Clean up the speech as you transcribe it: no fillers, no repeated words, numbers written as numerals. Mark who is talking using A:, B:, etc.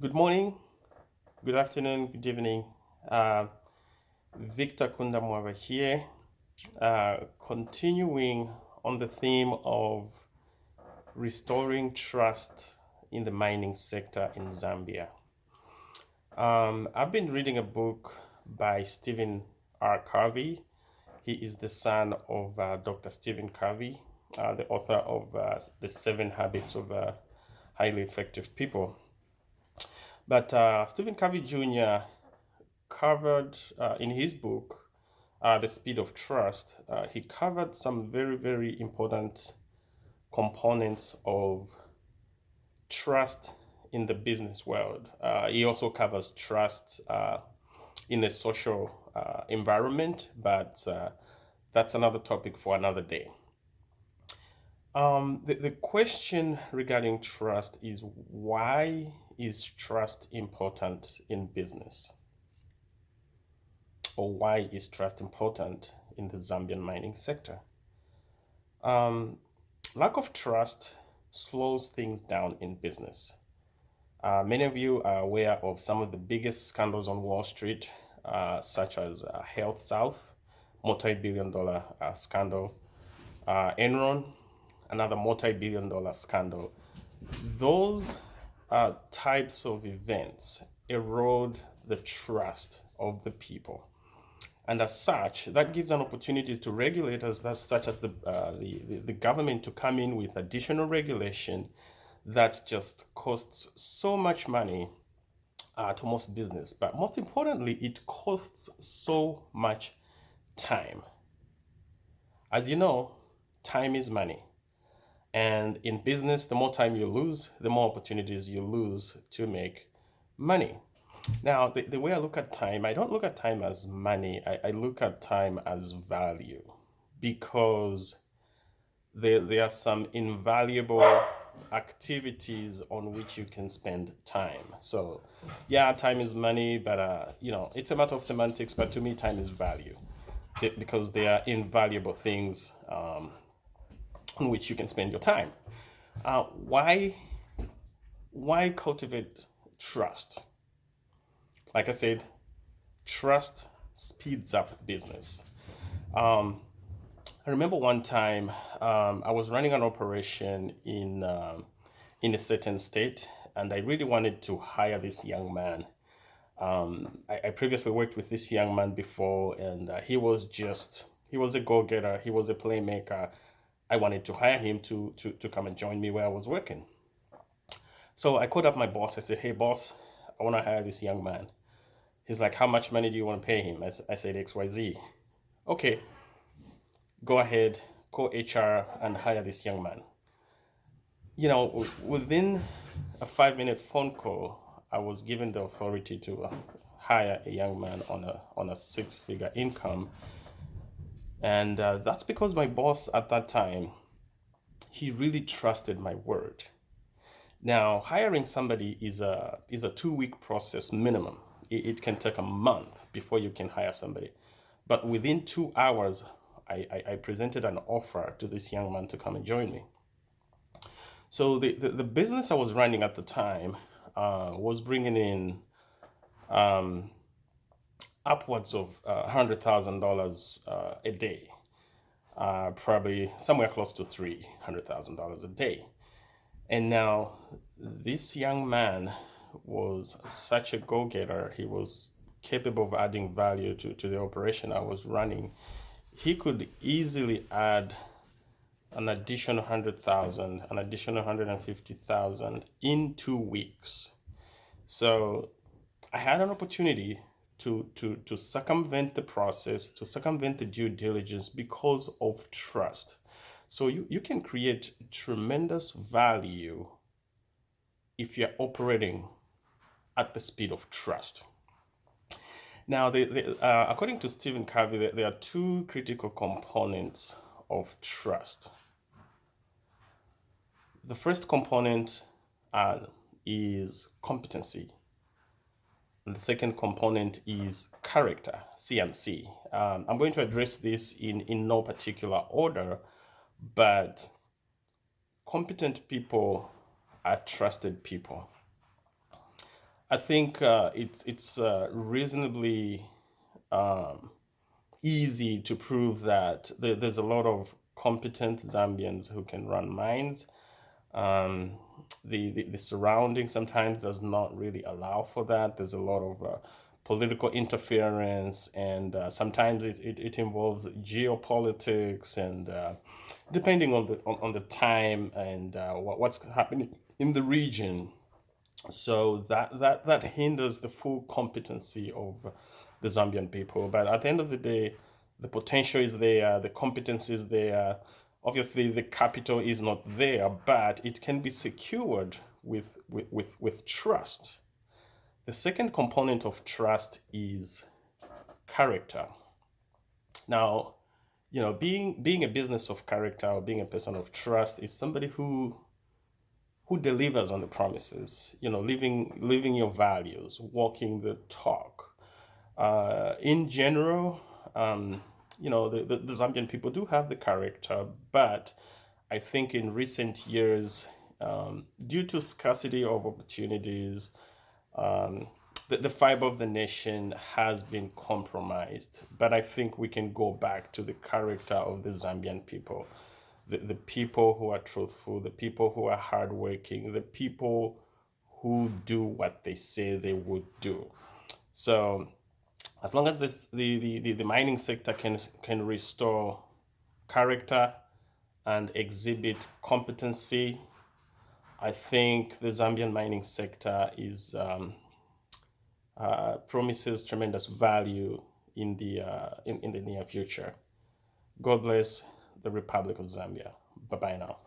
A: Good morning, good afternoon, good evening. Uh, Victor Kundamwava here, continuing on the theme of restoring trust in the mining sector in Zambia. I've been reading a book by Stephen R. Covey. He is the son of Dr. Stephen Covey, the author of The Seven Habits of Highly Effective People. But Stephen Covey Jr. covered in his book, The Speed of Trust, he covered some very, very important components of trust in the business world. He also covers trust in a social environment, but that's another topic for another day. The question regarding trust is, why is trust important in business? Or why is trust important in the Zambian mining sector? Um, Lack of trust slows things down in business. Many of you are aware of some of the biggest scandals on Wall Street, such as Health South, multi-billion dollar scandal, Enron, another multi-billion dollar scandal. Those types of events erode the trust of the people. And as such, that gives an opportunity to regulators such as the government to come in with additional regulation that just costs so much money to most business. But most importantly, it costs so much time. As you know, time is money. And in business, the more time you lose, the more opportunities you lose to make money. Now, the way I look at time, I don't look at time as money. I look at time as value because there are some invaluable activities on which you can spend time. So, yeah, time is money, but it's a matter of semantics. But to me, time is value because they are invaluable things on which you can spend your time. Why cultivate trust? Like I said, trust speeds up business. I remember one time I was running an operation in a certain state, and I really wanted to hire this young man. I previously worked with this young man before, and he was a go-getter, he was a playmaker. I wanted to hire him to come and join me where I was working. So I called up my boss. I said, "Hey, boss, I want to hire this young man." He's like, "How much money do you want to pay him?" I said, XYZ. Okay, go ahead, call HR and hire this young man. Within a 5-minute phone call, I was given the authority to hire a young man on a six-figure income. And that's because my boss at that time, he really trusted my word. Now, hiring somebody is a 2-week process minimum. It can take a month before you can hire somebody. But within 2 hours, I presented an offer to this young man to come and join me. So the business I was running at the time was bringing in upwards of $100,000 a day, probably somewhere close to $300,000 a day. And now this young man was such a go-getter. He was capable of adding value to the operation I was running. He could easily add an additional 100,000, an additional 150,000 in 2 weeks. So I had an opportunity to circumvent the process, to circumvent the due diligence because of trust. So you can create tremendous value if you're operating at the speed of trust. Now, according to Stephen Covey, there are two critical components of trust. The first component is competency, and the second component is character, C and C. I'm going to address this in no particular order, but competent people are trusted people. I think it's reasonably um, easy to prove that there's a lot of competent Zambians who can run mines. Um, the surrounding sometimes does not really allow for that. There's a lot of political interference, and sometimes it involves geopolitics, and depending on the time and what's happening in the region. So that hinders the full competency of the Zambian people. But at the end of the day, the potential is there, the competence is there. Obviously, the capital is not there, but it can be secured with trust. The second component of trust is character. Now, being a business of character or being a person of trust is somebody who delivers on the promises, living your values, walking the talk. In general, the Zambian people do have the character, but I think in recent years, due to scarcity of opportunities, um, the fiber of the nation has been compromised. But I think we can go back to the character of the Zambian people, the people who are truthful, the people who are hardworking, the people who do what they say they would do. So as long as the mining sector can restore character and exhibit competency, I think the Zambian mining sector is promises tremendous value in the near future. God bless the Republic of Zambia. Bye bye now.